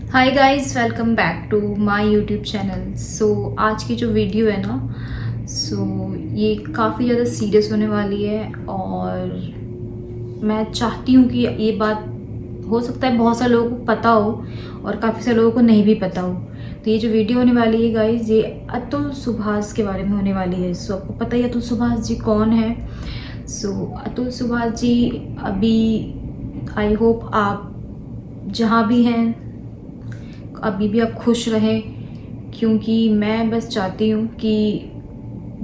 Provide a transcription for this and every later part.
Hi guys, welcome back to my YouTube channel. आज की जो वीडियो है ना, ये काफ़ी ज़्यादा सीरियस होने वाली है और मैं चाहती हूँ कि ये बात हो सकता है बहुत सारे लोगों को पता हो और काफ़ी सारे लोगों को नहीं भी पता हो। तो ये जो वीडियो होने वाली है गाइस, ये अतुल सुभाष के बारे में होने वाली है। आपको पता ही अतुल सुभाष जी कौन है। अतुल सुभाष जी अभी, आई होप आप जहाँ भी हैं अभी भी आप खुश रहें, क्योंकि मैं बस चाहती हूँ कि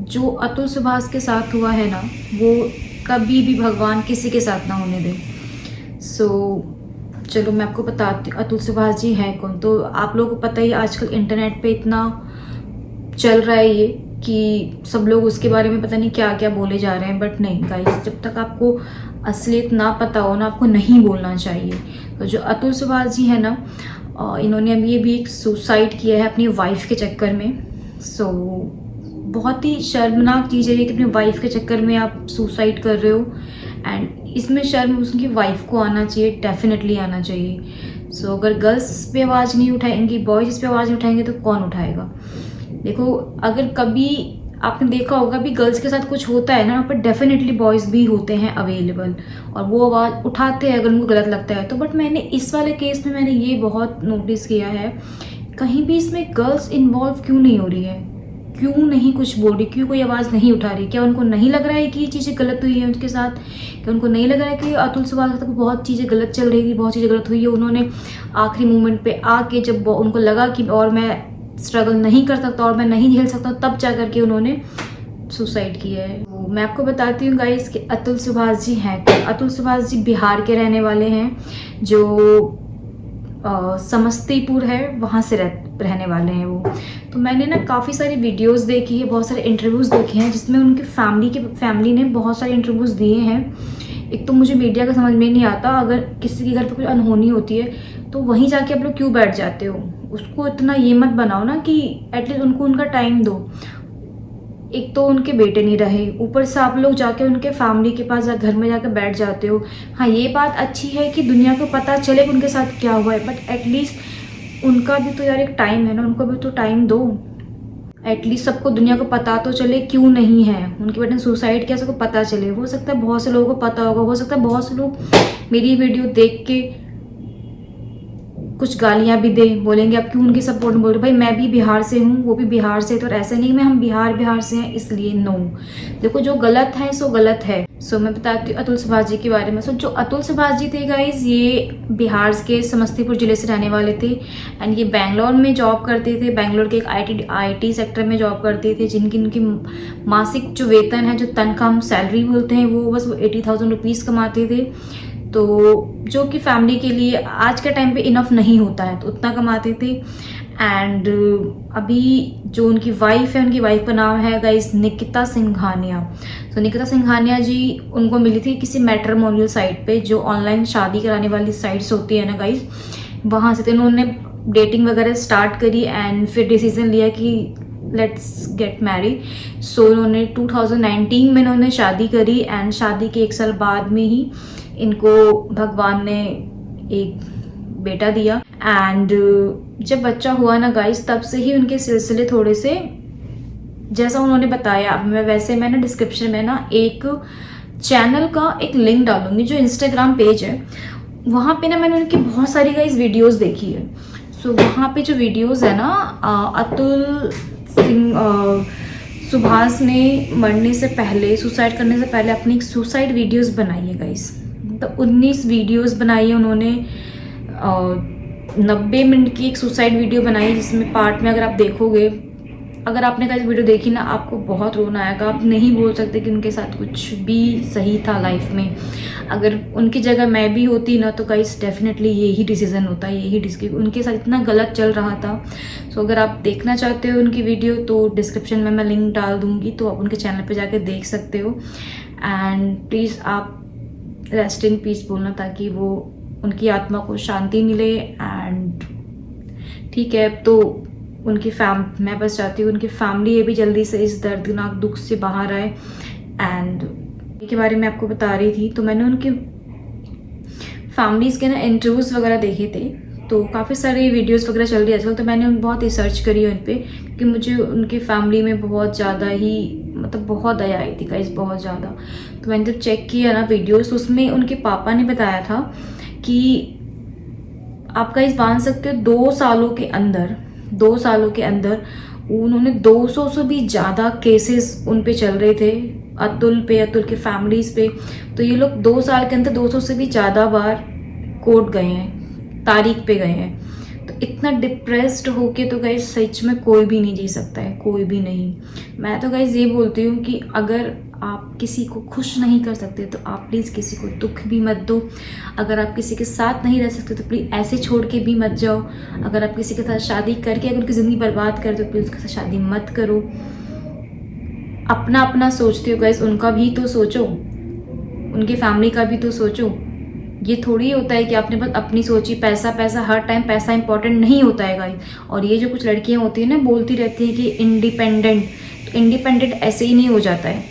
जो अतुल सुभाष के साथ हुआ है ना, वो कभी भी भगवान किसी के साथ ना होने दे। चलो मैं आपको बताती हूँ अतुल सुभाष जी हैं कौन। तो आप लोगों को पता ही, आजकल इंटरनेट पे इतना चल रहा है ये कि सब लोग उसके बारे में पता नहीं क्या क्या बोले जा रहे हैं। बट नहीं गाइस, जब तक आपको असलियत ना पता हो ना, आपको नहीं बोलना चाहिए। तो जो अतुल सुभाष जी है ना, इन्होंने अभी ये भी एक सुसाइड किया है अपनी वाइफ के चक्कर में। बहुत ही शर्मनाक चीज़ है ये कि अपनी वाइफ के चक्कर में आप सुसाइड कर रहे हो। एंड इसमें शर्म उसकी वाइफ को आना चाहिए, डेफिनेटली आना चाहिए। अगर गर्ल्स पे आवाज़ नहीं उठाएंगी, बॉयज़ पे आवाज़ नहीं उठाएंगे तो कौन उठाएगा। देखो, अगर कभी आपने देखा होगा भी गर्ल्स के साथ कुछ होता है ना, वहाँ पर डेफिनेटली बॉयज़ भी होते हैं अवेलेबल और वो आवाज़ उठाते हैं अगर उनको गलत लगता है तो। बट मैंने इस वाले केस में मैंने ये बहुत नोटिस किया है, कहीं भी इसमें गर्ल्स इन्वॉल्व क्यों नहीं हो रही है, क्यों नहीं कुछ बोल रही, क्यों कोई आवाज़ नहीं उठा रही। क्या उनको नहीं लग रहा है कि ये चीज़ें गलत हुई है उनके साथ? क्या उनको नहीं लग रहा है कि अतुल सुभाष के साथ बहुत चीज़ें गलत चल रही थी, बहुत चीज़ें गलत हुई है? उन्होंने आखिरी मोमेंट पे आके जब उनको लगा कि और मैं स्ट्रगल नहीं कर सकता और मैं नहीं झेल सकता, तब जा करके उन्होंने सुसाइड किया है। तो मैं आपको बताती हूँ गाइस कि अतुल सुभाष जी हैं तो अतुल सुभाष जी बिहार के रहने वाले हैं, जो समस्तीपुर है वहाँ से रहने वाले हैं वो। तो मैंने ना काफ़ी सारी वीडियोस देखी है, बहुत सारे इंटरव्यूज़ देखे हैं जिसमें उनके फैमिली ने बहुत सारे इंटरव्यूज़ दिए हैं। एक तो मुझे मीडिया का समझ में नहीं आता, अगर किसी के घर पर कोई अनहोनी होती है तो वहीं जाके आप लोग क्यों बैठ जाते हो, उसको इतना ये मत बनाओ ना कि एटलीस्ट उनको उनका टाइम दो। एक तो उनके बेटे नहीं रहे, ऊपर से आप लोग जाके उनके फैमिली के पास घर में जाकर बैठ जाते हो। हाँ, ये बात अच्छी है कि दुनिया को पता चले कि उनके साथ क्या हुआ है, बट एटलीस्ट उनका भी तो यार एक टाइम है ना, उनको भी तो टाइम दो। एटलीस्ट सबको दुनिया को पता तो चले क्यों नहीं है उनके बेटे ने सुसाइड किया, सबको पता चले। हो सकता है बहुत से लोगों को पता होगा, हो सकता है बहुत से लोग मेरी वीडियो देख के कुछ गालियां भी दे, बोलेंगे आप क्यों उनकी सपोर्ट में बोल रहे। भाई मैं भी बिहार से हूँ, वो भी बिहार से, तो ऐसे नहीं मैं हम बिहार से हैं इसलिए नो। देखो, जो गलत है सो गलत है। मैं बताती हूँ अतुल सुभाष जी के बारे में। जो अतुल सुभाष जी थे गाइज, ये बिहार के समस्तीपुर जिले से रहने वाले थे एंड ये बैंगलोर में जॉब करते थे। बैंगलोर के एक IT सेक्टर में जॉब करते थे, जिनकी उनकी मासिक जो वेतन है, जो तनख्वाह हम सैलरी बोलते हैं, वो बस 80,000 रुपीज़ कमाते थे। तो जो कि फैमिली के लिए आज के टाइम पे इनफ नहीं होता है, तो उतना कमाते थे। एंड अभी जो उनकी वाइफ है, उनकी वाइफ का नाम है गाइस निकिता सिंघानिया। तो निकिता सिंघानिया जी, उनको मिली थी किसी मैट्रिमोनियल साइट पे, जो ऑनलाइन शादी कराने वाली साइट्स होती है ना गाइस, वहाँ से। तो उन्होंने डेटिंग वगैरह स्टार्ट करी एंड फिर डिसीजन लिया कि लेट्स गेट मैरिड। उन्होंने 2019 में उन्होंने शादी करी एंड शादी के 1 साल बाद में ही इनको भगवान ने एक बेटा दिया। एंड जब बच्चा हुआ ना गाइस, तब से ही उनके सिलसिले थोड़े से, जैसा उन्होंने बताया, वैसे मैं ना डिस्क्रिप्शन में ना एक चैनल का एक लिंक डालूंगी, जो इंस्टाग्राम पेज है, वहाँ पे ना मैंने उनकी बहुत सारी गाइस वीडियोस देखी है। वहाँ पे जो वीडियोस है ना, अतुल सुभाष ने मरने से पहले, सुसाइड करने से पहले अपनी एक सुसाइड वीडियोस बनाई है गाइस। तो 19 वीडियोस बनाई है उन्होंने। 90 मिनट की एक सुसाइड वीडियो बनाई, जिसमें पार्ट में अगर आप देखोगे, अगर आपने गाइस वीडियो देखी ना, आपको बहुत रोना आएगा। आप नहीं बोल सकते कि उनके साथ कुछ भी सही था लाइफ में। अगर उनकी जगह मैं भी होती ना, तो गाइस डेफिनेटली यही डिसीजन होता, उनके साथ इतना गलत चल रहा था। अगर आप देखना चाहते हो उनकी वीडियो, तो डिस्क्रिप्शन में मैं लिंक डाल दूंगी, तो आप उनके चैनल पे जाके देख सकते हो। एंड प्लीज़ आप रेस्ट इन पीस बोलना, ताकि वो उनकी आत्मा को शांति मिले। एंड ठीक है, तो मैं बस चाहती हूँ उनकी फैमिली ये भी जल्दी से इस दर्दनाक दुख से बाहर आए। एंड के बारे में आपको बता रही थी, तो मैंने उनके फैमिलीज़ के ना इंटरव्यूज़ वगैरह देखे थे। तो काफ़ी सारी वीडियोस वगैरह चल रही है आजकल, तो मैंने बहुत रिसर्च करी है उन पर, क्योंकि मुझे उनकी फैमिली में बहुत ज़्यादा ही मतलब बहुत दया आई थी गाइस, बहुत ज़्यादा। तो मैंने जब चेक किया ना वीडियोस, तो उसमें उनके पापा ने बताया था कि आप गाइस मान सकते हो 2 सालों के अंदर उन्होंने 200 से भी ज़्यादा केसेस उन पे चल रहे थे, अतुल के फैमिलीज पे। तो ये लोग 2 साल के अंदर 200 से भी ज़्यादा बार कोर्ट गए हैं, तारीख पे गए हैं। तो इतना डिप्रेस्ड होके तो गाइस सच में कोई भी नहीं जी सकता है, कोई भी नहीं। मैं तो गाइस ये बोलती हूँ कि अगर आप किसी को खुश नहीं कर सकते तो आप प्लीज़ किसी को दुख भी मत दो। अगर आप किसी के साथ नहीं रह सकते तो प्लीज़ ऐसे छोड़ के भी मत जाओ। अगर आप किसी के साथ शादी करके अगर उनकी ज़िंदगी बर्बाद कर दो तो प्लीज़ उसके साथ शादी मत करो। अपना अपना सोचते हो गाइस, उनका भी तो सोचो, उनकी फैमिली का भी तो सोचो। ये थोड़ी होता है कि आपने बस अपनी सोची, पैसा पैसा, हर टाइम पैसा इंपॉर्टेंट नहीं होता है गाइस। और ये जो कुछ लड़कियां होती है ना, बोलती रहती है कि इंडिपेंडेंट, तो इंडिपेंडेंट ऐसे ही नहीं हो जाता है।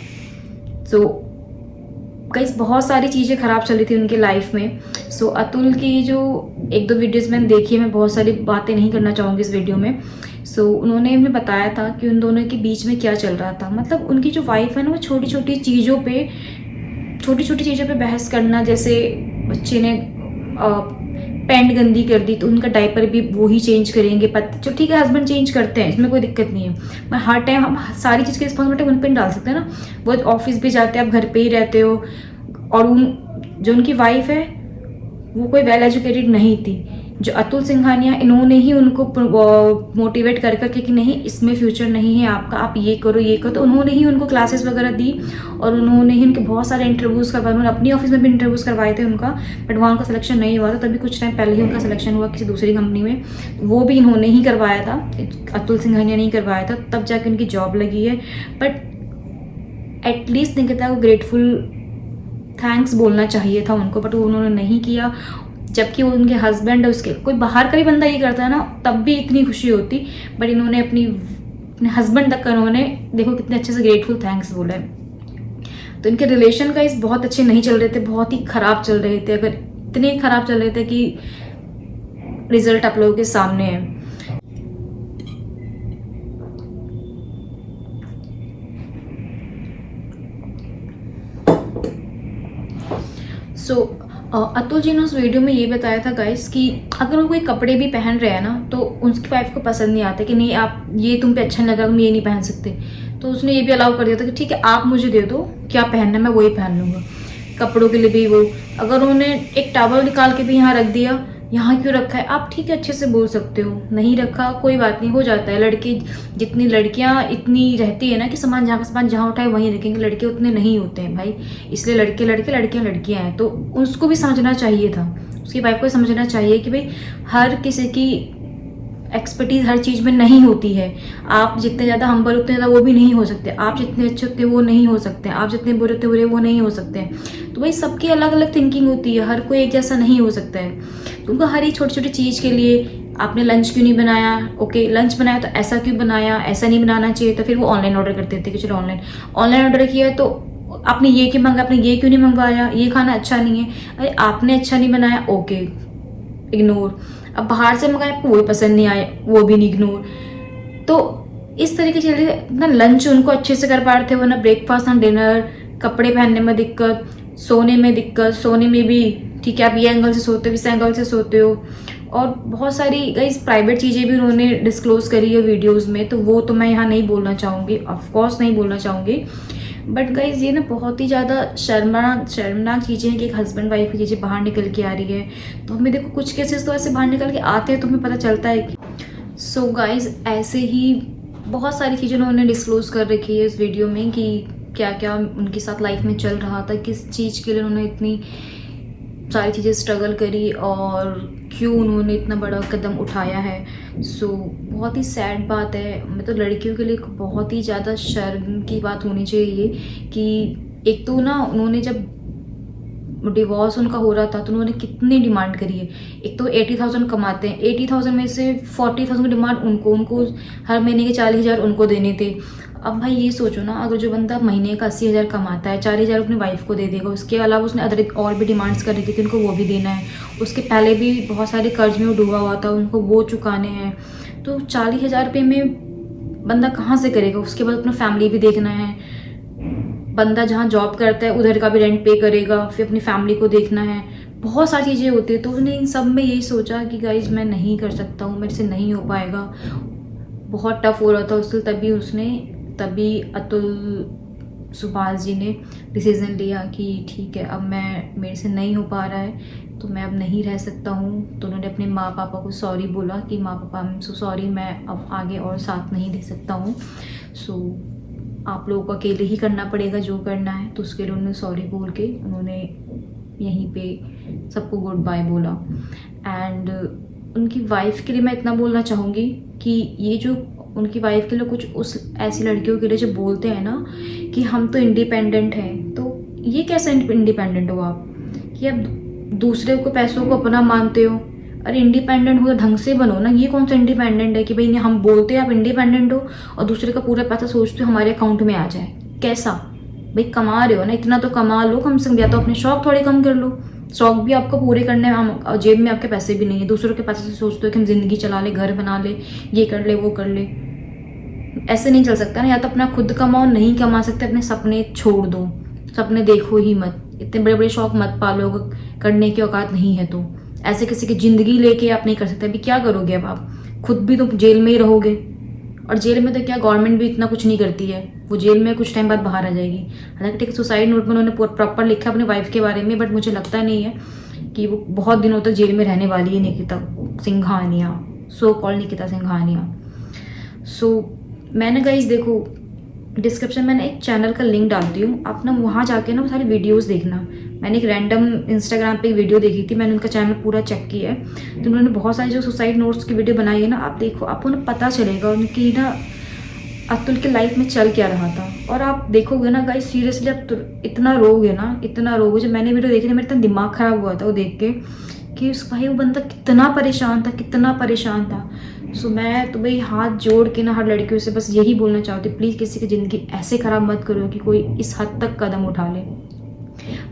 सो गाइस बहुत सारी चीज़ें ख़राब चली थी उनकी लाइफ में। सो अतुल की जो 1-2 वीडियोज़ मैंने देखी है, मैं बहुत सारी बातें नहीं करना चाहूँगी इस वीडियो में। सो उन्होंने हमें बताया था कि उन दोनों के बीच में क्या चल रहा था। मतलब उनकी जो वाइफ है ना, वो छोटी छोटी चीज़ों पे बहस करना, जैसे बच्चे ने पैंट गंदी कर दी तो उनका डायपर भी वो ही चेंज करेंगे। चलो ठीक है, हस्बैंड चेंज करते हैं, इसमें कोई दिक्कत नहीं है, पर हर टाइम हम सारी चीज़ की रिस्पॉन्सिबिलिटी उन पर नहीं डाल सकते ना। वो ऑफिस भी जाते हैं, आप घर पे ही रहते हो। और जो उनकी वाइफ है वो कोई वेल एजुकेटेड नहीं थी। जो अतुल सिंघानिया, इन्होंने ही उनको मोटिवेट कर करके कि नहीं, इसमें फ्यूचर नहीं है आपका, आप ये करो ये करो। तो उन्होंने ही उनको क्लासेस वगैरह दी और उन्होंने ही उनके बहुत सारे इंटरव्यूज़ करवाए। उन्होंने अपनी ऑफिस में भी इंटरव्यूज़ करवाए थे उनका, बट वहाँ उनका सिलेक्शन नहीं हुआ था। तभी कुछ टाइम पहले ही उनका सिलेक्शन हुआ किसी दूसरी कंपनी में, वो भी इन्होंने ही करवाया था, अतुल सिंघानिया नहीं करवाया था। तब जाके उनकी जॉब लगी है। बट एटलीस्ट निकिता को ग्रेटफुल थैंक्स बोलना चाहिए था उनको, बट वो उन्होंने नहीं किया। जबकि वो उनके हस्बैंड है, उसके कोई बाहर का भी बंदा ये करता है ना, तब भी इतनी खुशी होती। बट इन्होंने अपने हस्बैंड तक का उन्होंने देखो कितने अच्छे से ग्रेटफुल थैंक्स बोला है। तो इनके रिलेशन का इस बहुत अच्छे नहीं चल रहे थे, बहुत ही ख़राब चल रहे थे। अगर इतने ख़राब चल रहे थे कि रिजल्ट आप लोगों के सामने है। सो अतुल जी ने उस वीडियो में ये बताया था गाइस कि अगर वो कोई कपड़े भी पहन रहे हैं ना, तो उसकी वाइफ को पसंद नहीं आता कि नहीं आप ये तुम पे अच्छा नहीं लग रहा, तुम ये नहीं पहन सकते। तो उसने ये भी अलाउ कर दिया था कि ठीक है, आप मुझे दे दो क्या पहनना है, मैं वही पहन लूँगा। कपड़ों के लिए भी वो, अगर उन्होंने एक टॉवल निकाल के भी यहाँ रख दिया, यहाँ क्यों रखा है, आप ठीक है अच्छे से बोल सकते हो, नहीं रखा कोई बात नहीं, हो जाता है। लड़के जितनी लड़कियाँ इतनी रहती है ना कि सामान जहाँ उठाए वहीं रखेंगे, लड़के उतने नहीं होते हैं भाई। इसलिए लड़के लड़कियाँ हैं। तो उसको भी समझना चाहिए था, उसकी वाइफ को समझना चाहिए कि भाई हर किसी की एक्सपर्टीज़ हर चीज़ में नहीं होती है। आप जितने ज़्यादा हम्बल उतने ज़्यादा वो भी नहीं हो सकते, आप जितने अच्छे होते वो नहीं हो सकते, आप जितने बुरे होते बुरे वो नहीं हो सकते। तो भाई सबकी अलग अलग थिंकिंग होती है, हर कोई एक जैसा नहीं हो सकता है। तो उनको हर एक छोटी छोटी चीज़ के लिए आपने लंच क्यों नहीं बनाया, ओके लंच बनाया तो ऐसा क्यों बनाया, ऐसा नहीं बनाना चाहिए। तो फिर वो ऑनलाइन ऑर्डर करते थे कि चलो ऑनलाइन ऑर्डर किया तो आपने ये क्यों मंगाया, आपने ये क्यों नहीं मंगवाया, ये खाना अच्छा नहीं है, अरे आपने अच्छा नहीं बनाया, ओके इग्नोर। अब बाहर से मंगाए आपको वो पसंद नहीं आए, वो भी नहीं इग्नोर। तो इस तरीके से ना लंच उनको अच्छे से कर पा रहे थे वो, ना ब्रेकफास्ट ना डिनर, कपड़े पहनने में दिक्कत, सोने में दिक्कत, सोने में भी ठीक है आप ये एंगल से सोते हो, इस एंगल से सोते हो। और बहुत सारी गाइस प्राइवेट चीज़ें भी उन्होंने डिस्क्लोज करी है वीडियोज़ में, तो वो तो मैं यहाँ नहीं बोलना चाहूँगी, ऑफकोर्स नहीं बोलना चाहूँगी। बट गाइज ये ना बहुत ही ज़्यादा शर्मनाक चीज़ें हैं कि एक हस्बैंड वाइफ की चीज़ें बाहर निकल के आ रही है। तो हमें देखो कुछ केसेस तो ऐसे बाहर निकल के आते हैं तो हमें पता चलता है कि सो गाइज ऐसे ही बहुत सारी चीज़ें उन्होंने डिस्क्लोज कर रखी है इस वीडियो में कि क्या क्या उनके साथ लाइफ में चल रहा था, किस चीज़ के लिए उन्होंने इतनी सारी चीज़ें स्ट्रगल करी और क्यों उन्होंने इतना बड़ा कदम उठाया है। सो बहुत ही सैड बात है। मतलब लड़कियों के लिए बहुत ही ज़्यादा शर्म की बात होनी चाहिए कि एक तो ना उन्होंने जब डिवोर्स उनका हो रहा था तो उन्होंने कितनी डिमांड करी है। एक तो 80,000 कमाते हैं, 80,000 में से 40,000 की डिमांड उनको हर महीने के 40,000 उनको देने थे। अब भाई ये सोचो ना, अगर जो बंदा महीने का 80,000 कमाता है, 4,000 अपनी वाइफ को दे देगा, उसके अलावा उसने अदर और भी डिमांड्स कर रखी थी, उनको वो भी देना है, उसके पहले भी बहुत सारे कर्ज में वो डूबा हुआ था, उनको वो चुकाने हैं, तो 40,000 रुपये में बंदा कहाँ से करेगा? उसके बाद अपना फैमिली भी देखना है, बंदा जहाँ जॉब करता है उधर का भी रेंट पे करेगा, फिर अपनी फैमिली को देखना है, बहुत सारी चीज़ें होती है। तो उसने इन सब में यही सोचा कि गाइज मैं नहीं कर सकता हूँ, मेरे से नहीं हो पाएगा, बहुत टफ हो रहा था उससे। तभी अतुल सुभाष जी ने डिसीज़न लिया कि ठीक है, अब मेरे से नहीं हो पा रहा है, तो मैं अब नहीं रह सकता हूँ। तो उन्होंने अपने माँ पापा को सॉरी बोला कि माँ पापा आई एम सो सॉरी, मैं अब आगे और साथ नहीं दे सकता हूँ, सो आप लोगों को अकेले ही करना पड़ेगा जो करना है। तो उसके लिए उन्होंने सॉरी बोल के उन्होंने यहीं पे सबको गुड बाय बोला। एंड उनकी वाइफ के लिए मैं इतना बोलना चाहूँगी कि ये जो उनकी वाइफ के लिए कुछ उस ऐसी लड़कियों के लिए जो बोलते हैं ना कि हम तो इंडिपेंडेंट हैं, तो ये कैसे इंडिपेंडेंट हो आप कि आप दूसरे को पैसों को अपना मानते हो? अरे इंडिपेंडेंट हो तो ढंग से बनो ना। ये कौन सा इंडिपेंडेंट है कि भाई हम बोलते हैं आप इंडिपेंडेंट हो और दूसरे का पूरा पैसा सोचते हो हमारे अकाउंट में आ जाए? कैसा भाई? कमा रहे हो ना, इतना तो कमा लो कम से कम, या तो अपने शौक थोड़े कम कर लो। शौक भी आपको पूरे करने हैं, हम जेब में आपके पैसे भी नहीं है, दूसरों के पैसे से सोचते हो कि हम ज़िंदगी चला ले, घर बना ले, ये कर ले वो कर ले। ऐसे नहीं चल सकता ना। या तो अपना खुद कमाओ, नहीं कमा सकते अपने सपने छोड़ दो, सपने देखो ही मत, इतने बड़े बड़े शौक मत पालो, करने की औकात नहीं है तो। ऐसे किसी की ज़िंदगी लेके आप नहीं कर सकते। अभी क्या करोगे अब आप? खुद भी तो जेल में ही रहोगे, और जेल में तो क्या गवर्नमेंट भी इतना कुछ नहीं करती है, वो जेल में कुछ टाइम बाद बाहर आ जाएगी। हालांकि ठीक सुसाइड नोट में उन्होंने प्रॉपर लिखा अपने वाइफ के बारे में, बट मुझे लगता नहीं है कि वो बहुत दिनों तक जेल में रहने वाली है निकिता सिंघानिया, सो कॉल्ड निकिता सिंघानिया। सो मैंने गाइस देखो, डिस्क्रिप्शन में मैंने एक चैनल का लिंक डालती हूँ, आप ना वहाँ जाके ना वो सारी वीडियोस देखना। मैंने एक रैंडम इंस्टाग्राम पे एक वीडियो देखी थी, मैंने उनका चैनल पूरा चेक किया है, तो उन्होंने बहुत सारी जो सुसाइड नोट्स की वीडियो बनाई है ना, आप देखो, आपको ना पता चलेगा उनकी ना अतुल के लाइफ में चल क्या रहा था। और आप देखोगे ना गाइस, सीरियसली आप तो इतना रोगे ना, इतना रोगे। जब मैंने वीडियो देखी ना, मेरा इतना दिमाग खराब हुआ था वो देख के कि उस भाई वो बंदा कितना परेशान था, कितना परेशान था। सो मैं तो भाई हाथ जोड़ के ना हर लड़कियों से बस यही बोलना चाहती हूँ, प्लीज़ किसी की ज़िंदगी ऐसे ख़राब मत करो कि कोई इस हद तक कदम उठा ले।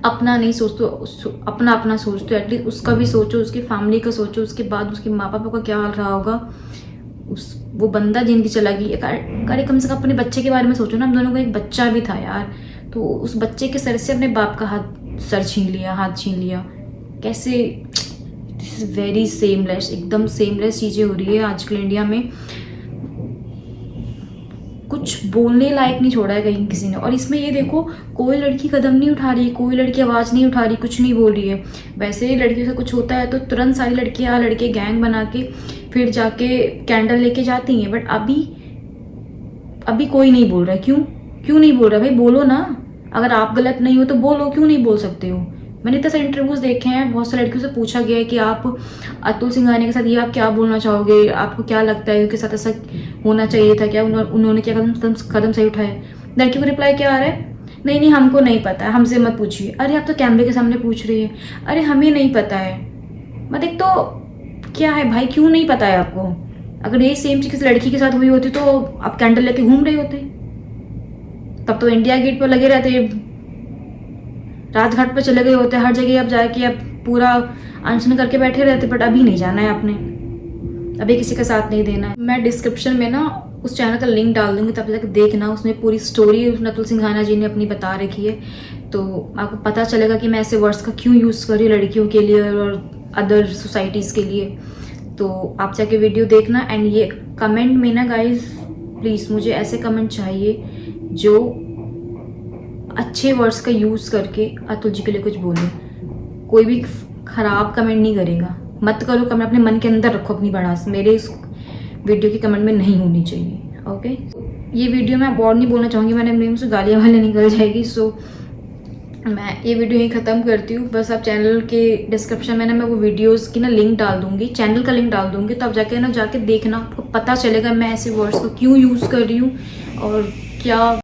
अपना नहीं सोचते, अपना सोचते, एटलीस्ट उसका भी सोचो, उसकी फैमिली का सोचो, उसके बाद उसके माँ बाप का क्या हाल रहा होगा। वो बंदा जिंदगी चला गई, अरे कम से कम अपने बच्चे के बारे में सोचो ना। हम दोनों का एक बच्चा भी था यार, तो उस बच्चे के सर से अपने बाप का हाथ छीन लिया। कैसे? दिस इज़ वेरी सेमलेस, एकदम सेमलेस चीज़ें हो रही है आजकल इंडिया में। कुछ बोलने लायक नहीं छोड़ा है कहीं किसी ने। और इसमें ये देखो, कोई लड़की कदम नहीं उठा रही, कोई लड़की आवाज़ नहीं उठा रही, कुछ नहीं बोल रही है। वैसे ही लड़कियों से कुछ होता है तो तुरंत सारी लड़कियाँ लड़के गैंग बना के फिर जाके कैंडल लेके जाती हैं। बट अभी कोई नहीं बोल रहा है। क्यों नहीं बोल रहा? भाई बोलो ना, अगर आप गलत नहीं हो तो बोलो, क्यों नहीं बोल सकते हो? मैंने इतने सारे इंटरव्यूज़ देखे हैं, बहुत सारे लड़कियों से पूछा गया है कि आप अतुल सिंघानिया के साथ ये आप क्या बोलना चाहोगे, आपको क्या लगता है उनके साथ ऐसा होना चाहिए था क्या, उन्होंने क्या कदम सही उठाए? लड़की को रिप्लाई क्या आ रहा है? नहीं हमको नहीं पता है, हमसे मत पूछिए। अरे आप तो कैमरे के सामने पूछ रही है, अरे हमें नहीं पता है। मतलब एक तो क्या है भाई, क्यों नहीं पता है आपको? अगर ये सेम चीज़ किसी लड़की के साथ हुई होती तो आप कैंडल लेके घूम रहे होते, तब तो इंडिया गेट पर लगे रहते, राजघाट पर चले गए होते, हर जगह आप जाके आप पूरा अनशन करके बैठे रहते। बट अभी नहीं जाना है आपने, अभी किसी का साथ नहीं देना है। मैं डिस्क्रिप्शन में ना उस चैनल का लिंक डाल दूंगी, तब तक देखना, उसमें पूरी स्टोरी अतुल सिंघानिया जी ने अपनी बता रखी है, तो आपको पता चलेगा कि मैं ऐसे वर्ड्स का क्यों यूज़ कर रही हूँ लड़कियों के लिए और अदर सोसाइटीज़ के लिए। तो आप जाके वीडियो देखना। एंड ये कमेंट में ना गाइज प्लीज़ मुझे ऐसे कमेंट चाहिए जो अच्छे वर्ड्स का यूज़ करके अतुल जी के लिए कुछ बोले। कोई भी ख़राब कमेंट नहीं करेगा, मत करो कमेंट, अपने मन के अंदर रखो अपनी भड़ास, मेरे इस वीडियो के कमेंट में नहीं होनी चाहिए। ओके, ये वीडियो मैं और नहीं बोलना चाहूँगी, मैंने मेरे मुँह से गालियाँ वाले निकल जाएगी। सो मैं ये वीडियो यहीं ख़त्म करती हूँ। बस आप चैनल के डिस्क्रिप्शन में ना मैं वो वीडियोस की ना लिंक डाल दूँगी, चैनल का लिंक डाल दूँगी, तो आप जाके देखना, आपको पता चलेगा मैं ऐसे वर्ड्स को क्यों यूज़ कर रही हूँ और क्या